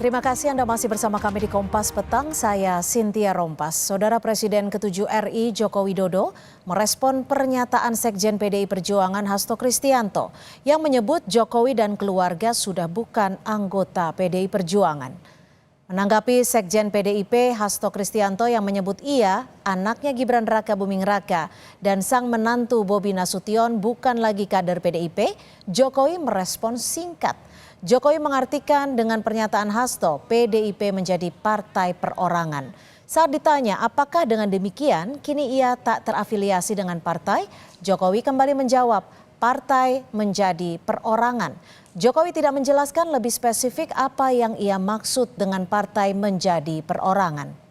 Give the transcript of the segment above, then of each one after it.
Terima kasih Anda masih bersama kami di Kompas Petang, saya Cynthia Rompas. Saudara Presiden ke-7 RI Joko Widodo merespon pernyataan Sekjen PDI Perjuangan Hasto Kristianto yang menyebut Jokowi dan keluarga sudah bukan anggota PDI Perjuangan. Menanggapi Sekjen PDIP Hasto Kristianto yang menyebut ia, anaknya Gibran Raka Buming Raka dan sang menantu Bobi Nasution bukan lagi kader PDIP, Jokowi merespon singkat. Jokowi mengartikan dengan pernyataan Hasto, PDIP menjadi partai perorangan. Saat ditanya apakah dengan demikian kini ia tak terafiliasi dengan partai, Jokowi kembali menjawab, partai menjadi perorangan. Jokowi tidak menjelaskan lebih spesifik apa yang ia maksud dengan partai menjadi perorangan.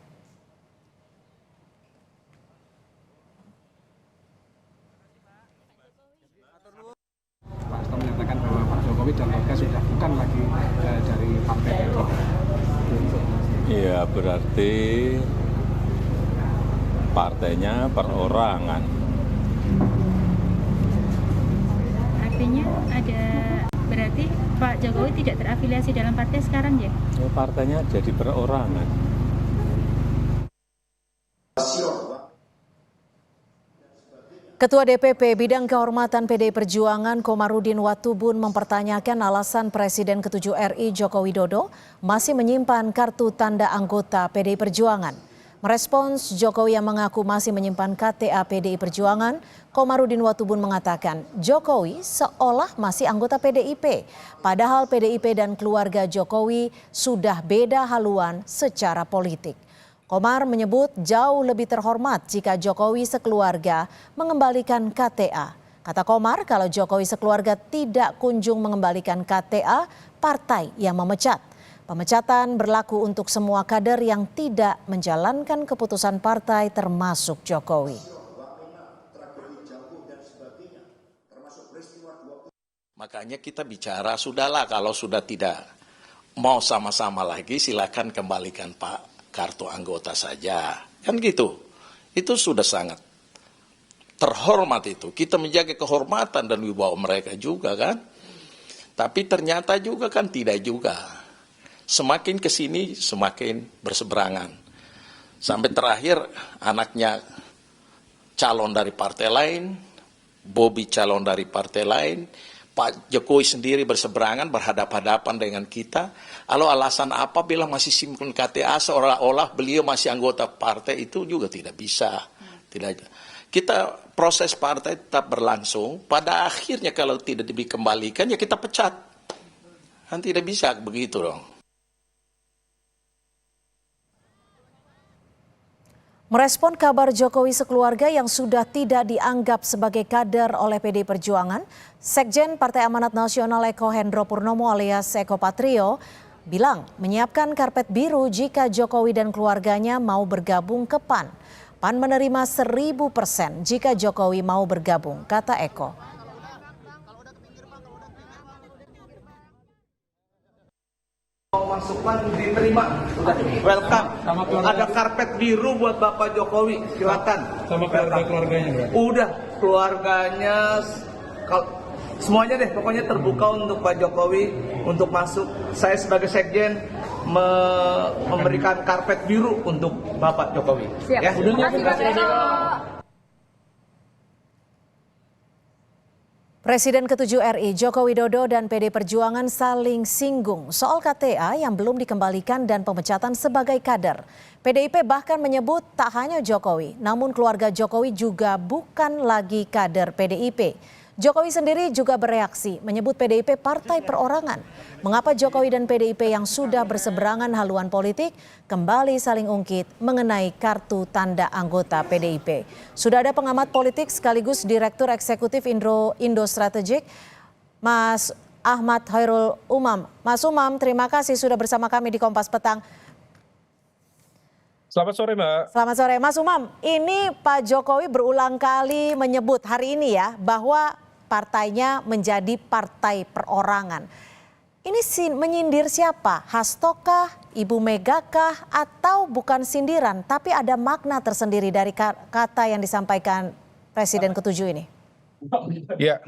Pak Hasto menyatakan bahwa Pak Jokowi dan keluarga sudah bukan lagi dari partai itu. Iya, berarti partainya perorangan. Artinya berarti Pak Jokowi tidak terafiliasi dalam partai sekarang ya? Partainya jadi perorangan. Ketua DPP Bidang Kehormatan PDI Perjuangan Komarudin Watubun mempertanyakan alasan Presiden ke-7 RI Joko Widodo masih menyimpan kartu tanda anggota PDI Perjuangan. Merespons Jokowi yang mengaku masih menyimpan KTA PDI Perjuangan, Komarudin Watubun mengatakan Jokowi seolah masih anggota PDIP, padahal PDIP dan keluarga Jokowi sudah beda haluan secara politik. Komar menyebut jauh lebih terhormat jika Jokowi sekeluarga mengembalikan KTA. Kata Komar, kalau Jokowi sekeluarga tidak kunjung mengembalikan KTA, partai yang memecat. Pemecatan berlaku untuk semua kader yang tidak menjalankan keputusan partai termasuk Jokowi. Makanya kita bicara, sudahlah kalau sudah tidak mau sama-sama lagi silakan kembalikan Pak kartu anggota saja, kan gitu. Itu sudah sangat terhormat itu. Kita menjaga kehormatan dan wibawa mereka juga kan. Tapi ternyata juga kan tidak juga. Semakin kesini semakin berseberangan. Sampai terakhir anaknya calon dari partai lain, Bobi calon dari partai lain, Pak Jokowi sendiri berseberangan, berhadapan-hadapan dengan kita. Lalu alasan apa bilang masih simpan KTA seolah-olah beliau masih anggota partai, itu juga tidak bisa. Kita proses partai tetap berlangsung. Pada akhirnya kalau tidak dikembalikan ya kita pecat. Kan tidak bisa begitu dong. Merespon kabar Jokowi sekeluarga yang sudah tidak dianggap sebagai kader oleh PDI Perjuangan, Sekjen Partai Amanat Nasional Eko Hendro Purnomo alias Eko Patrio bilang menyiapkan karpet biru jika Jokowi dan keluarganya mau bergabung ke PAN. PAN menerima 1000% jika Jokowi mau bergabung, kata Eko. Masukan diterima, sudah welcome. Ada karpet biru buat Bapak Jokowi, silakan. Sama keluarganya berarti? Udah, keluarganya, semuanya deh, pokoknya terbuka untuk Pak Jokowi untuk masuk. Saya sebagai sekjen memberikan karpet biru untuk Bapak Jokowi. Siap. Ya. Presiden ke-7 RI Joko Widodo dan PDI Perjuangan saling singgung soal KTA yang belum dikembalikan dan pemecatan sebagai kader. PDIP bahkan menyebut tak hanya Jokowi, namun keluarga Jokowi juga bukan lagi kader PDIP. Jokowi sendiri juga bereaksi, menyebut PDIP partai perorangan. Mengapa Jokowi dan PDIP yang sudah berseberangan haluan politik kembali saling ungkit mengenai kartu tanda anggota PDIP. Sudah ada pengamat politik sekaligus Direktur Eksekutif Indo Strategik, Mas Ahmad Khairul Umam. Mas Umam, terima kasih sudah bersama kami di Kompas Petang. Selamat sore Mbak. Selamat sore Mas Umam. Ini Pak Jokowi berulang kali menyebut hari ini ya bahwa partainya menjadi partai perorangan. Ini menyindir siapa? Hasto kah? Ibu Mega kah? Atau bukan sindiran tapi ada makna tersendiri dari kata yang disampaikan Presiden ke-7 ini? Ya,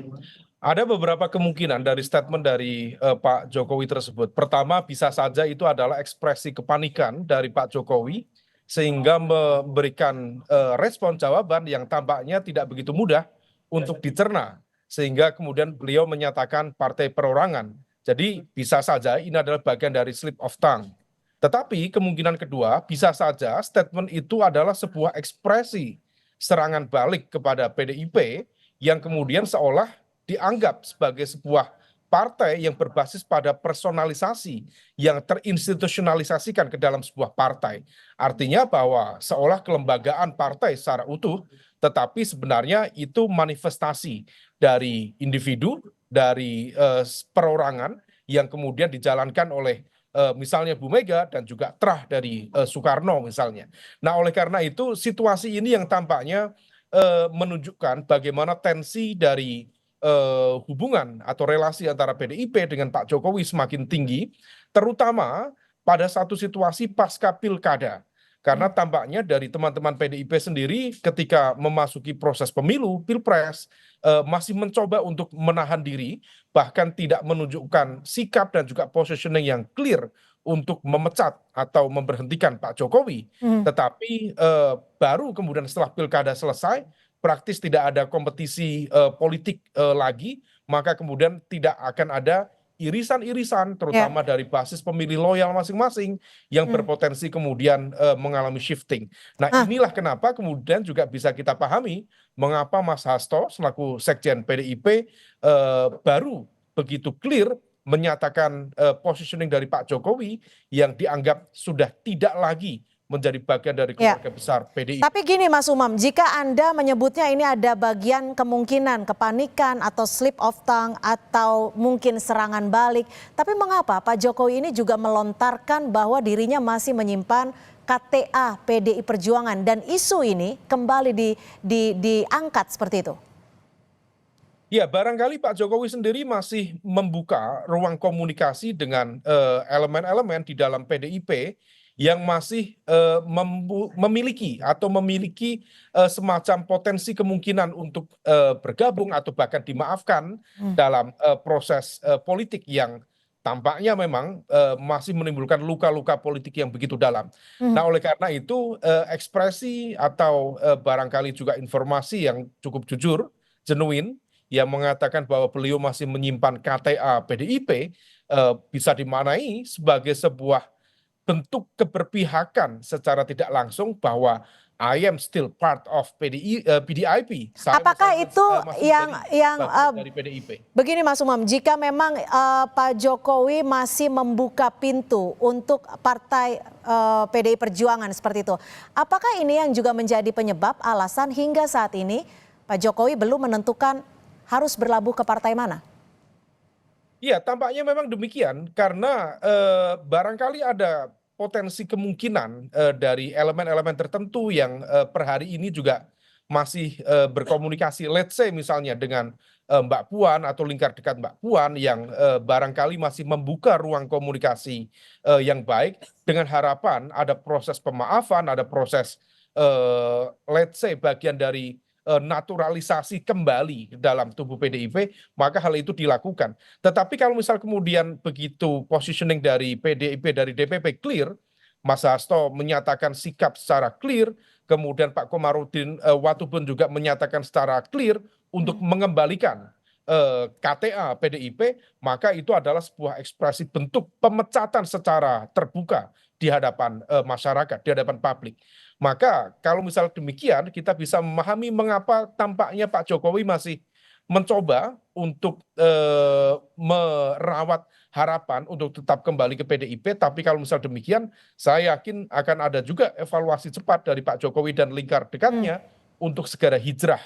Ada beberapa kemungkinan dari statement dari Pak Jokowi tersebut. Pertama, bisa saja itu adalah ekspresi kepanikan dari Pak Jokowi sehingga memberikan respon jawaban yang tampaknya tidak begitu mudah untuk dicerna, sehingga kemudian beliau menyatakan partai perorangan. Jadi bisa saja ini adalah bagian dari slip of tongue. Tetapi kemungkinan kedua, bisa saja statement itu adalah sebuah ekspresi serangan balik kepada PDIP yang kemudian seolah dianggap sebagai sebuah partai yang berbasis pada personalisasi yang terinstitusionalisasikan ke dalam sebuah partai. Artinya bahwa seolah kelembagaan partai secara utuh, tetapi sebenarnya itu manifestasi dari individu, dari perorangan yang kemudian dijalankan oleh misalnya Bu Mega dan juga terah dari Soekarno misalnya. Nah, oleh karena itu situasi ini yang tampaknya menunjukkan bagaimana tensi dari hubungan atau relasi antara PDIP dengan Pak Jokowi semakin tinggi, terutama pada satu situasi pasca pilkada. Karena tampaknya dari teman-teman PDIP sendiri ketika memasuki proses pemilu, pilpres, masih mencoba untuk menahan diri, bahkan tidak menunjukkan sikap dan juga positioning yang clear untuk memecat atau memberhentikan Pak Jokowi. Tetapi baru kemudian setelah pilkada selesai, praktis tidak ada kompetisi politik lagi, maka kemudian tidak akan ada irisan-irisan terutama dari basis pemilih loyal masing-masing yang berpotensi kemudian mengalami shifting. Nah, inilah kenapa kemudian juga bisa kita pahami mengapa Mas Hasto selaku Sekjen PDIP baru begitu clear menyatakan positioning dari Pak Jokowi yang dianggap sudah tidak lagi menjadi bagian dari keluarga besar PDIP. Tapi gini Mas Umam, jika Anda menyebutnya ini ada bagian kemungkinan kepanikan atau slip of tongue atau mungkin serangan balik, tapi mengapa Pak Jokowi ini juga melontarkan bahwa dirinya masih menyimpan KTA PDI Perjuangan dan isu ini kembali diangkat seperti itu? Ya, barangkali Pak Jokowi sendiri masih membuka ruang komunikasi dengan elemen-elemen di dalam PDIP yang masih memiliki semacam potensi kemungkinan untuk bergabung atau bahkan dimaafkan dalam proses politik yang tampaknya memang masih menimbulkan luka-luka politik yang begitu dalam. Nah, oleh karena itu ekspresi atau barangkali juga informasi yang cukup jujur, genuine, yang mengatakan bahwa beliau masih menyimpan KTA PDIP bisa dimaknai sebagai sebuah bentuk keberpihakan secara tidak langsung bahwa I am still part of PDIP. Apakah itu yang dari PDIP? Begini Mas Umam, jika memang Pak Jokowi masih membuka pintu untuk partai PDI Perjuangan seperti itu, apakah ini yang juga menjadi penyebab alasan hingga saat ini Pak Jokowi belum menentukan harus berlabuh ke partai mana? Iya, tampaknya memang demikian karena barangkali ada potensi kemungkinan dari elemen-elemen tertentu yang per hari ini juga masih berkomunikasi, let's say misalnya dengan Mbak Puan atau lingkar dekat Mbak Puan yang barangkali masih membuka ruang komunikasi yang baik dengan harapan ada proses pemaafan, ada proses let's say bagian dari naturalisasi kembali dalam tubuh PDIP, maka hal itu dilakukan. Tetapi kalau misal kemudian begitu positioning dari PDIP, dari DPP clear, Mas Hasto menyatakan sikap secara clear, kemudian Pak Komarudin Watubun juga menyatakan secara clear untuk mengembalikan KTA PDIP, maka itu adalah sebuah ekspresi bentuk pemecatan secara terbuka di hadapan masyarakat, di hadapan publik. Maka kalau misal demikian kita bisa memahami mengapa tampaknya Pak Jokowi masih mencoba untuk merawat harapan untuk tetap kembali ke PDIP. Tapi kalau misal demikian saya yakin akan ada juga evaluasi cepat dari Pak Jokowi dan lingkar dekatnya untuk segera hijrah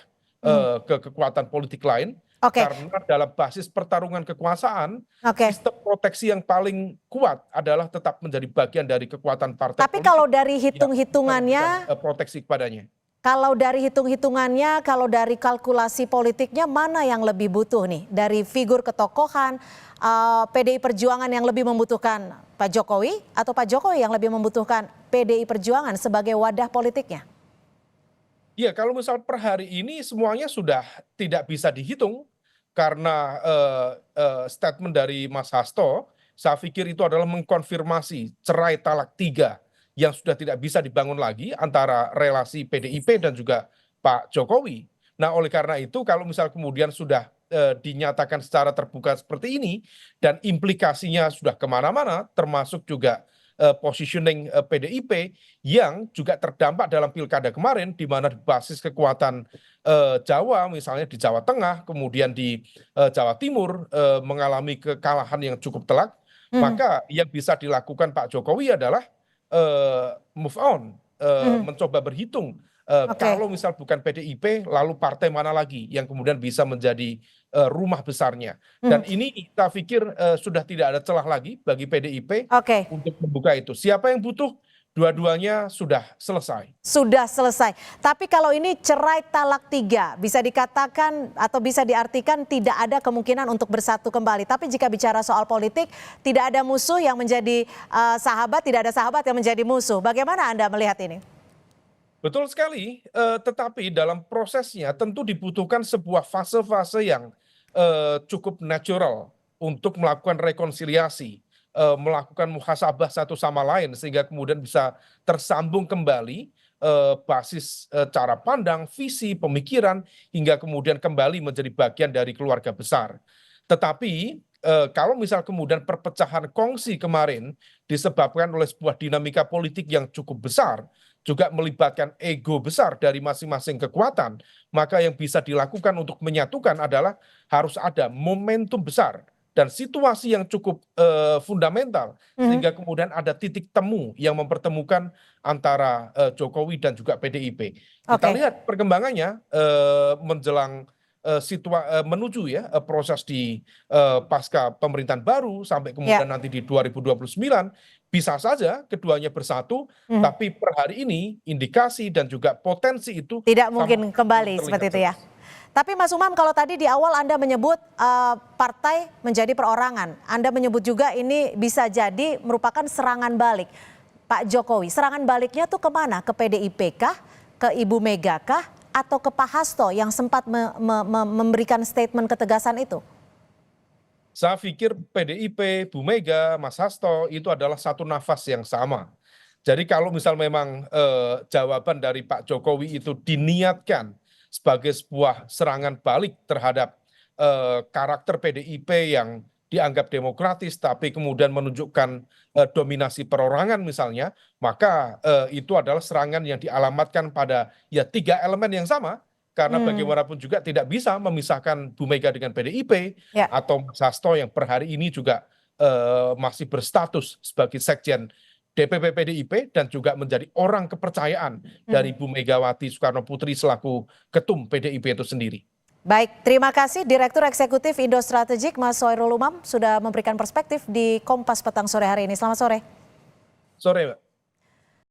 ke kekuatan politik lain. Karena dalam basis pertarungan kekuasaan, sistem proteksi yang paling kuat adalah tetap menjadi bagian dari kekuatan partai. Tapi kalau dari hitung-hitungannya, proteksi kepadanya. Kalau dari hitung-hitungannya, kalau dari kalkulasi politiknya, mana yang lebih butuh nih? Dari figur ketokohan, PDI Perjuangan yang lebih membutuhkan Pak Jokowi, atau Pak Jokowi yang lebih membutuhkan PDI Perjuangan sebagai wadah politiknya? Ya, kalau misal per hari ini semuanya sudah tidak bisa dihitung. karena statement dari Mas Hasto, saya pikir itu adalah mengkonfirmasi cerai talak 3 yang sudah tidak bisa dibangun lagi antara relasi PDIP dan juga Pak Jokowi. Nah, oleh karena itu kalau misal kemudian sudah dinyatakan secara terbuka seperti ini dan implikasinya sudah kemana-mana, termasuk juga positioning PDIP yang juga terdampak dalam pilkada kemarin, di mana basis kekuatan Jawa, misalnya di Jawa Tengah, kemudian di Jawa Timur mengalami kekalahan yang cukup telak, maka yang bisa dilakukan Pak Jokowi adalah move on, mencoba berhitung. Kalau misal bukan PDIP, lalu partai mana lagi yang kemudian bisa menjadi rumah besarnya. Dan ini kita pikir sudah tidak ada celah lagi bagi PDIP untuk membuka itu. Siapa yang butuh? Dua-duanya sudah selesai. Sudah selesai. Tapi kalau ini cerai talak 3, bisa dikatakan atau bisa diartikan tidak ada kemungkinan untuk bersatu kembali. Tapi jika bicara soal politik, tidak ada musuh yang menjadi sahabat, tidak ada sahabat yang menjadi musuh. Bagaimana Anda melihat ini? Betul sekali, tetapi dalam prosesnya tentu dibutuhkan sebuah fase-fase yang cukup natural untuk melakukan rekonsiliasi, melakukan muhasabah satu sama lain sehingga kemudian bisa tersambung kembali basis cara pandang, visi, pemikiran hingga kemudian kembali menjadi bagian dari keluarga besar. Tetapi kalau misal kemudian perpecahan kongsi kemarin disebabkan oleh sebuah dinamika politik yang cukup besar, juga melibatkan ego besar dari masing-masing kekuatan, maka yang bisa dilakukan untuk menyatukan adalah harus ada momentum besar dan situasi yang cukup fundamental sehingga kemudian ada titik temu yang mempertemukan antara Jokowi dan juga PDIP. Kita lihat perkembangannya menjelang menuju ya proses di pasca pemerintahan baru sampai kemudian nanti di 2029 bisa saja keduanya bersatu, tapi per hari ini indikasi dan juga potensi itu tidak mungkin kembali seperti itu ya. Tapi Mas Umam, kalau tadi di awal Anda menyebut partai menjadi perorangan, Anda menyebut juga ini bisa jadi merupakan serangan balik Pak Jokowi. Serangan baliknya tuh kemana? Ke PDIP kah? Ke Ibu Mega kah? Atau ke Pak Hasto yang sempat memberikan statement ketegasan itu? Saya pikir PDIP, Bu Mega, Mas Hasto itu adalah satu nafas yang sama. Jadi kalau misal memang jawaban dari Pak Jokowi itu diniatkan sebagai sebuah serangan balik terhadap karakter PDIP yang dianggap demokratis tapi kemudian menunjukkan dominasi perorangan misalnya, maka itu adalah serangan yang dialamatkan pada ya 3 elemen yang sama. Karena bagaimanapun juga tidak bisa memisahkan Bu Mega dengan PDIP atau Mas Hasto yang per hari ini juga masih berstatus sebagai sekjen DPP PDIP dan juga menjadi orang kepercayaan dari Bu Megawati Soekarno Putri selaku ketum PDIP itu sendiri. Baik, terima kasih Direktur Eksekutif Indo Strategik Mas Hoirul Umam sudah memberikan perspektif di Kompas Petang sore hari ini. Selamat sore. Sore, Mbak.